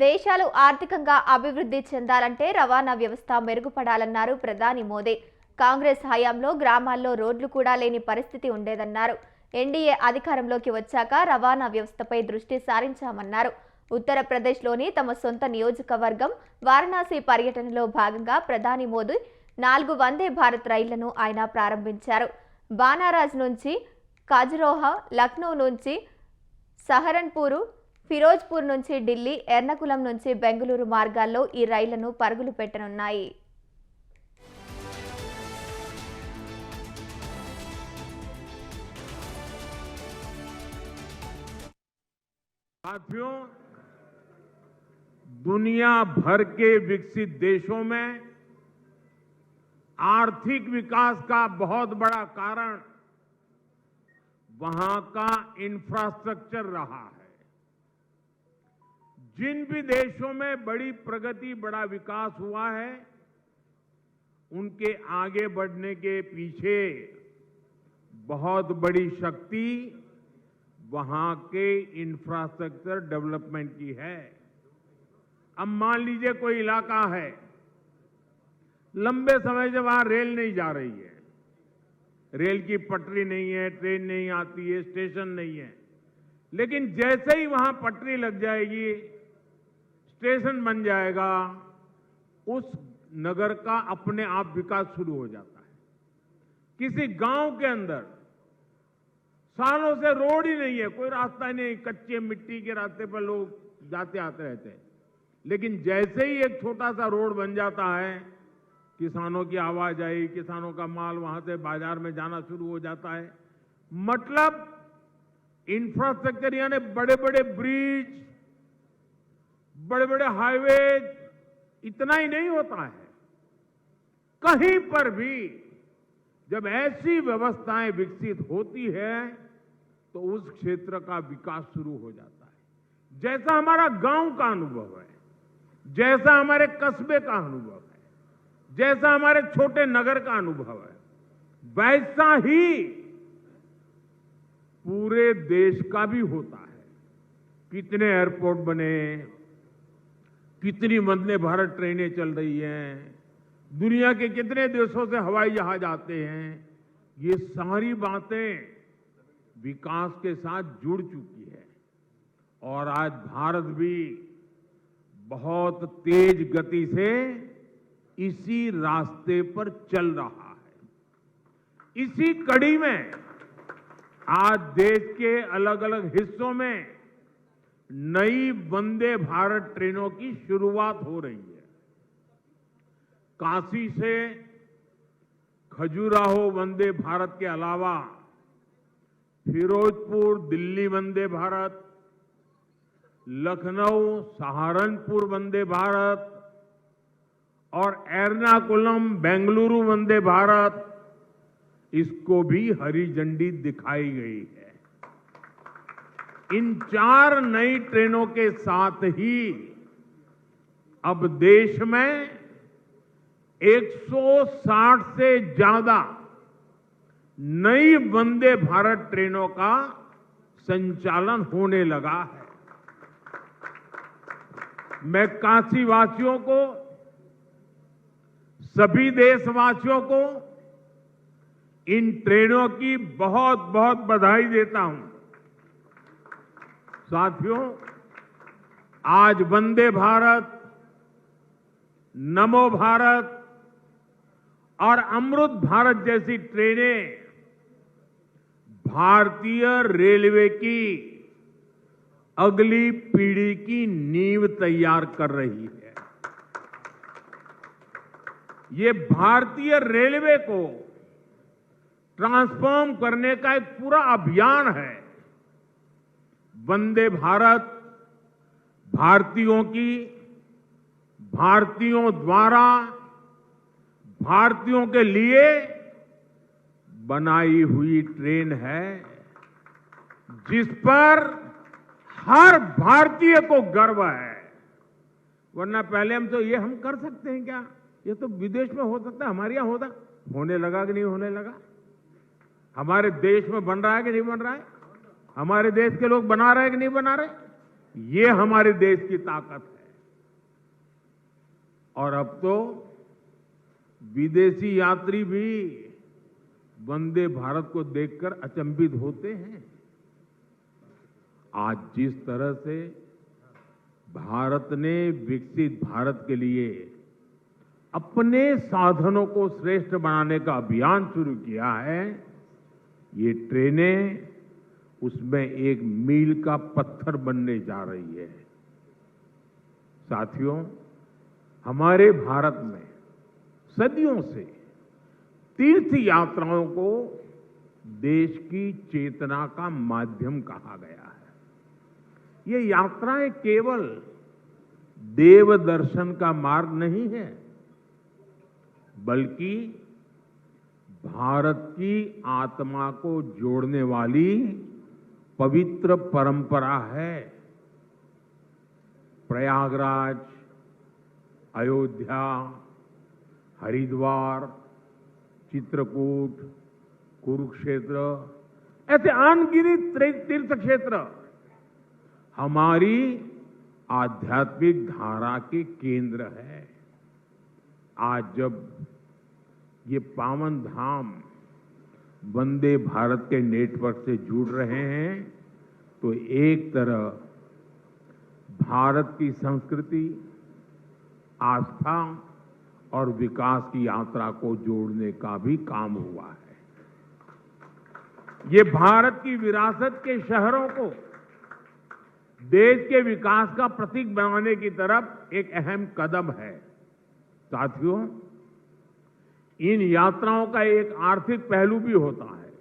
దేశాలు ఆర్థికంగా అభివృద్ధి చెందాలంటే రవాణా వ్యవస్థ మెరుగుపడాలన్నారు ప్రధాని మోదీ. కాంగ్రెస్ హయాంలో గ్రామాల్లో రోడ్లు కూడా లేని పరిస్థితి ఉండేదన్నారు. ఎన్డీఏ అధికారంలోకి వచ్చాక రవాణా వ్యవస్థపై దృష్టి సారించామన్నారు. ఉత్తరప్రదేశ్లోని తమ సొంత నియోజకవర్గం వారణాసి పర్యటనలో భాగంగా ప్రధాని మోదీ 4 వందే భారత్ రైళ్లను ఆయన ప్రారంభించారు. బానారాజ్ నుంచి ఖజురోహో, లక్నో నుంచి సహరన్పూర్, ఫిరోజ్పూర్ నుంచి ఢిల్లీ, ఎర్నాకులం నుంచి బెంగళూరు మార్గాల్లో ఈ రైళ్లను పరుగులు పెట్టనున్నాయి. साथियों, दुनिया भर के विकसित देशों में आर्थिक विकास का बहुत बड़ा कारण वहां का इंफ्रास्ट्रक्चर रहा है। जिन भी देशों में बड़ी प्रगति, बड़ा विकास हुआ है, उनके आगे बढ़ने के पीछे बहुत बड़ी शक्ति वहां के इंफ्रास्ट्रक्चर डेवलपमेंट की है। अब मान लीजिए कोई इलाका है, लंबे समय से वहां रेल नहीं जा रही है, रेल की पटरी नहीं है, ट्रेन नहीं आती है, स्टेशन नहीं है, लेकिन जैसे ही वहां पटरी लग जाएगी, स्टेशन बन जाएगा, उस नगर का अपने आप विकास शुरू हो जाता है। किसी गांव के अंदर सालों से रोड ही नहीं है, कोई रास्ता ही नहीं, कच्चे मिट्टी के रास्ते पर लोग जाते आते रहते हैं, लेकिन जैसे ही एक छोटा सा रोड बन जाता है, किसानों की आवाजाही, किसानों का माल वहां से बाजार में जाना शुरू हो जाता है। मतलब इंफ्रास्ट्रक्चर यानी बड़े बड़े ब्रिज, बड़े बड़े हाईवेज इतना ही नहीं होता है, कहीं पर भी जब ऐसी व्यवस्थाएं विकसित होती है तो उस क्षेत्र का विकास शुरू हो जाता है। जैसा हमारा गांव का अनुभव है, जैसा हमारे कस्बे का अनुभव है, जैसा हमारे छोटे नगर का अनुभव है, वैसा ही पूरे देश का भी होता है। कितने एयरपोर्ट बने, कितनी वंदे भारत ट्रेनें चल रही हैं, दुनिया के कितने देशों से हवाई जहाज आते हैं, ये सारी बातें विकास के साथ जुड़ चुकी है। और आज भारत भी बहुत तेज गति से इसी रास्ते पर चल रहा है। इसी कड़ी में आज देश के अलग अलग हिस्सों में नई वंदे भारत ट्रेनों की शुरुआत हो रही है। काशी से खजुराहो वंदे भारत के अलावा फिरोजपुर दिल्ली वंदे भारत, लखनऊ सहारनपुर वंदे भारत और एर्नाकुलम बेंगलुरु वंदे भारत, इसको भी हरी झंडी दिखाई गई है। इन 4 नई ट्रेनों के साथ ही अब देश में 160 से ज्यादा नई वंदे भारत ट्रेनों का संचालन होने लगा है। मैं काशी वासियों को, सभी देशवासियों को इन ट्रेनों की बहुत बहुत बधाई देता हूं। साथियों, आज वंदे भारत, नमो भारत और अमृत भारत जैसी ट्रेनें भारतीय रेलवे की अगली पीढ़ी की नींव तैयार कर रही है। ये भारतीय रेलवे को ट्रांसफॉर्म करने का एक पूरा अभियान है। वंदे भारत भारतीयों की, भारतीयों द्वारा, भारतीयों के लिए बनाई हुई ट्रेन है, जिस पर हर भारतीय को गर्व है। वरना पहले हम तो ये हम कर सकते हैं क्या, ये तो विदेश में हो सकता है, हमारे यहां होता, होने लगा कि नहीं होने लगा, हमारे देश में बन रहा है कि नहीं बन रहा है, हमारे देश के लोग बना रहे हैं कि नहीं बना रहे, ये हमारे देश की ताकत है। और अब तो विदेशी यात्री भी वंदे भारत को देखकर अचंभित होते हैं। आज जिस तरह से भारत ने विकसित भारत के लिए अपने साधनों को श्रेष्ठ बनाने का अभियान शुरू किया है, ये ट्रेनें उसमें एक मील का पत्थर बनने जा रही है। साथियों, हमारे भारत में सदियों से तीर्थ यात्राओं को देश की चेतना का माध्यम कहा गया है। ये यात्राएं केवल देव दर्शन का मार्ग नहीं है, बल्कि भारत की आत्मा को जोड़ने वाली पवित्र परंपरा है। प्रयागराज, अयोध्या, हरिद्वार, चित्रकूट, कुरुक्षेत्र, ऐसे अनगिनत तीर्थ क्षेत्र हमारी आध्यात्मिक धारा के केंद्र है। आज जब ये पावन धाम वंदे भारत के नेटवर्क से जुड़ रहे हैं, तो एक तरह भारत की संस्कृति, आस्था और विकास की यात्रा को जोड़ने का भी काम हुआ है। ये भारत की विरासत के शहरों को देश के विकास का प्रतीक बनाने की तरफ एक अहम कदम है। साथियों, इन यात्राओं का एक आर्थिक पहलू भी होता है,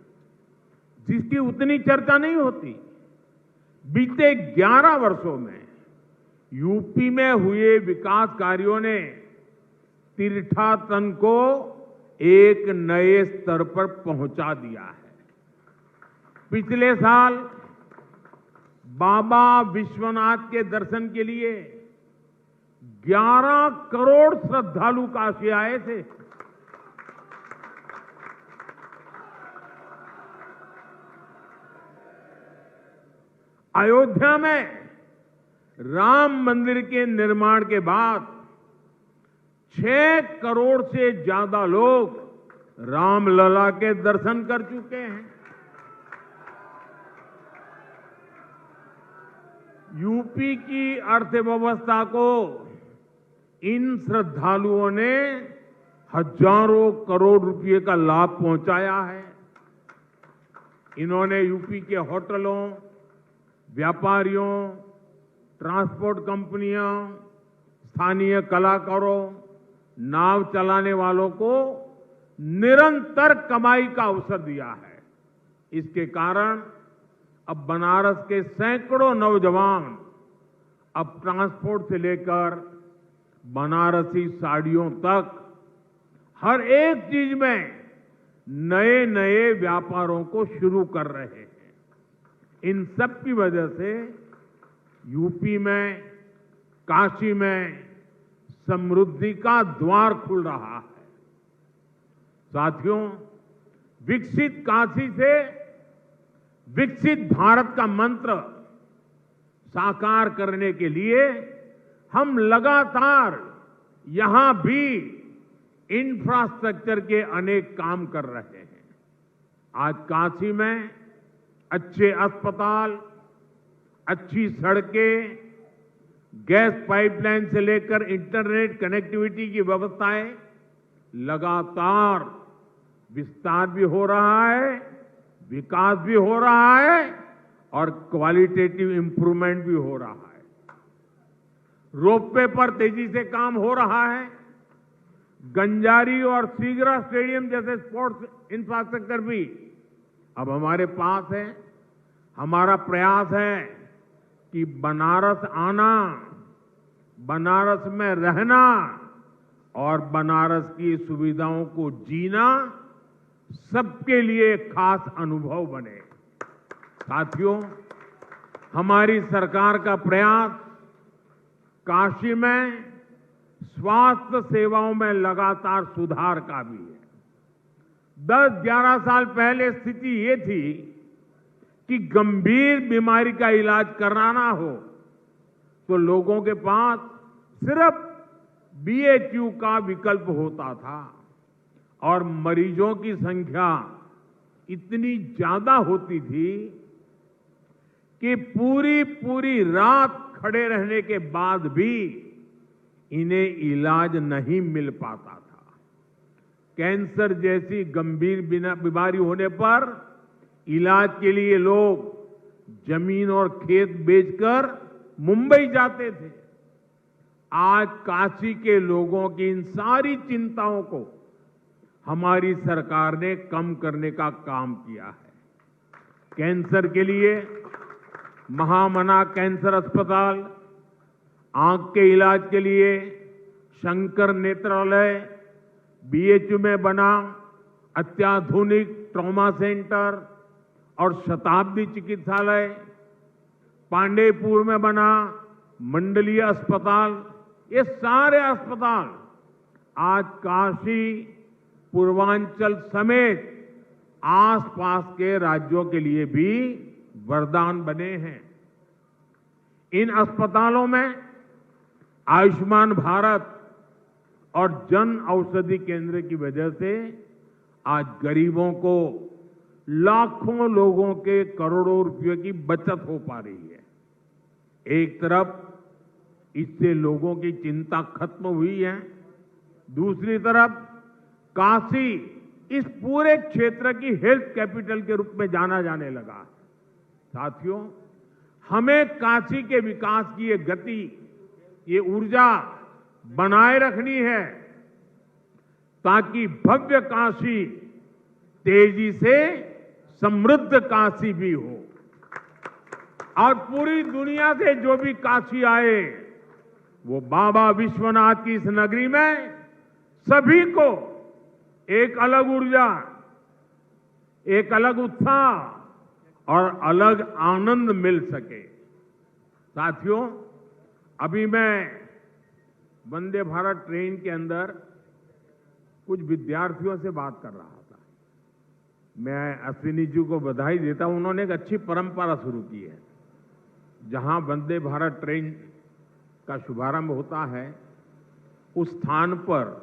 जिसकी उतनी चर्चा नहीं होती। बीते 11 वर्षों में यूपी में हुए विकास कार्यों ने तीर्थाटन को एक नए स्तर पर पहुंचा दिया है। पिछले साल बाबा विश्वनाथ के दर्शन के लिए 11 करोड़ श्रद्धालु काशी आए थे। अयोध्या में राम मंदिर के निर्माण के बाद 6 करोड़ से ज्यादा लोग रामलला के दर्शन कर चुके हैं। यूपी की अर्थव्यवस्था को इन श्रद्धालुओं ने हजारों करोड़ रुपए का लाभ पहुंचाया है। इन्होंने यूपी के होटलों, व्यापारियों, ट्रांसपोर्ट कंपनियों, स्थानीय कलाकारों, नाव चलाने वालों को निरंतर कमाई का अवसर दिया है। इसके कारण अब बनारस के सैकड़ों नौजवान अब ट्रांसपोर्ट से लेकर बनारसी साड़ियों तक हर एक चीज में नए नए व्यापारों को शुरू कर रहे हैं। इन सब की वजह से यूपी में, काशी में समृद्धि का द्वार खुल रहा है। साथियों, विकसित काशी से विकसित भारत का मंत्र साकार करने के लिए हम लगातार यहां भी इंफ्रास्ट्रक्चर के अनेक काम कर रहे हैं। आज काशी में अच्छे अस्पताल, अच्छी सड़कें, गैस पाइपलाइन से लेकर इंटरनेट कनेक्टिविटी की व्यवस्थाएं लगातार विस्तार भी हो रहा है, विकास भी हो रहा है और क्वालिटेटिव इंप्रूवमेंट भी हो रहा है। रोपवे पर तेजी से काम हो रहा है। गंजारी और सीगरा स्टेडियम जैसे स्पोर्ट्स इंफ्रास्ट्रक्चर भी अब हमारे पास है। हमारा प्रयास है कि बनारस आना, बनारस में रहना और बनारस की सुविधाओं को जीना सबके लिए खास अनुभव बने। साथियों, हमारी सरकार का प्रयास काशी में स्वास्थ्य सेवाओं में लगातार सुधार का भी है। 10-11 साल पहले स्थिति ये थी कि गंभीर बीमारी का इलाज कराना हो तो लोगों के पास सिर्फ बीएचयू का विकल्प होता था और मरीजों की संख्या इतनी ज्यादा होती थी कि पूरी रात खड़े रहने के बाद भी इन्हें इलाज नहीं मिल पाता था। कैंसर जैसी गंभीर बीमारी होने पर इलाज के लिए लोग जमीन और खेत बेचकर मुंबई जाते थे। आज काशी के लोगों की इन सारी चिंताओं को हमारी सरकार ने कम करने का काम किया है। कैंसर के लिए महामना कैंसर अस्पताल, आंख के इलाज के लिए शंकर नेत्रालय, बीएचयू में बना अत्याधुनिक ट्रॉमा सेंटर और शताब्दी चिकित्सालय, पांडेयपुर में बना मंडलीय अस्पताल, ये सारे अस्पताल आज काशी, पूर्वांचल समेत आसपास के राज्यों के लिए भी वरदान बने हैं। इन अस्पतालों में आयुष्मान भारत और जन औषधि केंद्र की वजह से आज गरीबों को लाखों लोगों के करोड़ों रुपयों की बचत हो पा रही है। एक तरफ इससे लोगों की चिंता खत्म हुई है, दूसरी तरफ काशी इस पूरे क्षेत्र की हेल्थ कैपिटल के रूप में जाना जाने लगा। साथियों, हमें काशी के विकास की ये गति, ये ऊर्जा बनाए रखनी है ताकि भव्य काशी तेजी से समृद्ध काशी भी हो और पूरी दुनिया से जो भी काशी आए वो बाबा विश्वनाथ की इस नगरी में सभी को एक अलग ऊर्जा, एक अलग उत्साह और अलग आनंद मिल सके। साथियों, अभी मैं वंदे भारत ट्रेन के अंदर कुछ विद्यार्थियों से बात कर रहा था। मैं अश्विनी जी को बधाई देता हूं, उन्होंने एक अच्छी परंपरा शुरू की है। जहां वंदे भारत ट्रेन का शुभारंभ होता है, उस स्थान पर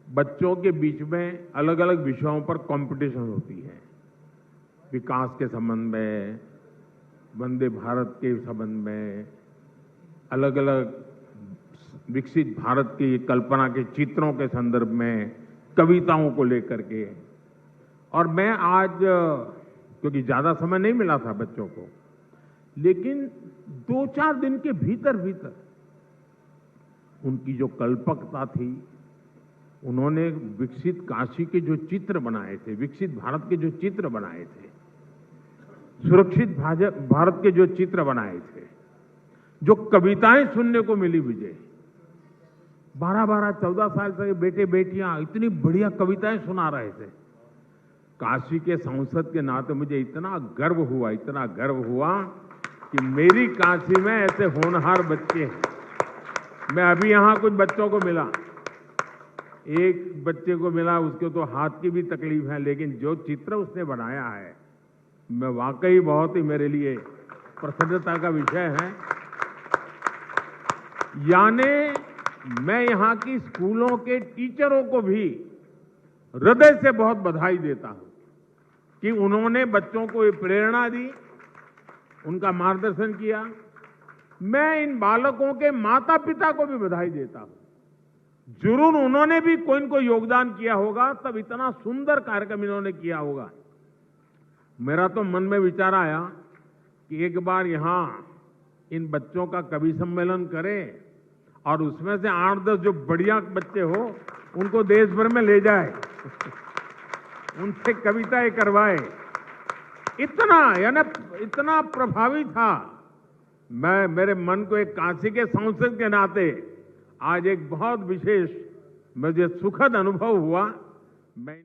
बच्चों के बीच में अलग अलग विषयों पर कंपटीशन होती है। विकास के संबंध में, वंदे भारत के संबंध में, अलग अलग विकसित भारत की कल्पना के चित्रों के संदर्भ में, कविताओं को लेकर के। और मैं आज, क्योंकि ज्यादा समय नहीं मिला था बच्चों को, लेकिन 2-4 दिन के भीतर भीतर उनकी जो कल्पकता थी, उन्होंने विकसित काशी के जो चित्र बनाए थे, विकसित भारत के जो चित्र बनाए थे, सुरक्षित भारत के जो चित्र बनाए थे, जो कविताएं सुनने को मिली मुझे, 12-12, 14 साल से बेटे बेटियां इतनी बढ़िया कविताएं सुना रहे थे। काशी के सांसद के नाते मुझे इतना गर्व हुआ कि मेरी काशी में ऐसे होनहार बच्चे हैं। मैं अभी यहां कुछ बच्चों को मिला, एक बच्चे को मिला, उसको तो हाथ की भी तकलीफ है, लेकिन जो चित्र उसने बनाया है, मैं वाकई बहुत ही मेरे लिए प्रसन्नता का विषय है। यानी मैं यहाँ की स्कूलों के टीचरों को भी हृदय से बहुत बधाई देता हूं कि उन्होंने बच्चों को ये प्रेरणा दी, उनका मार्गदर्शन किया। मैं इन बालकों के माता पिता को भी बधाई देता हूं। जरूर उन्होंने भी कोई न कोई योगदान किया होगा, तब इतना सुंदर कार्यक्रम इन्होंने किया होगा। मेरा तो मन में विचार आया कि एक बार यहां इन बच्चों का कवि सम्मेलन करें और उसमें से 8-10 जो बढ़िया बच्चे हो उनको देश भर में ले जाए, उनसे कविताएं करवाए। इतना प्रभावी था। मैं, मेरे मन को एक काशी के सांसद के नाते आज एक बहुत विशेष मुझे सुखद अनुभव हुआ। मैं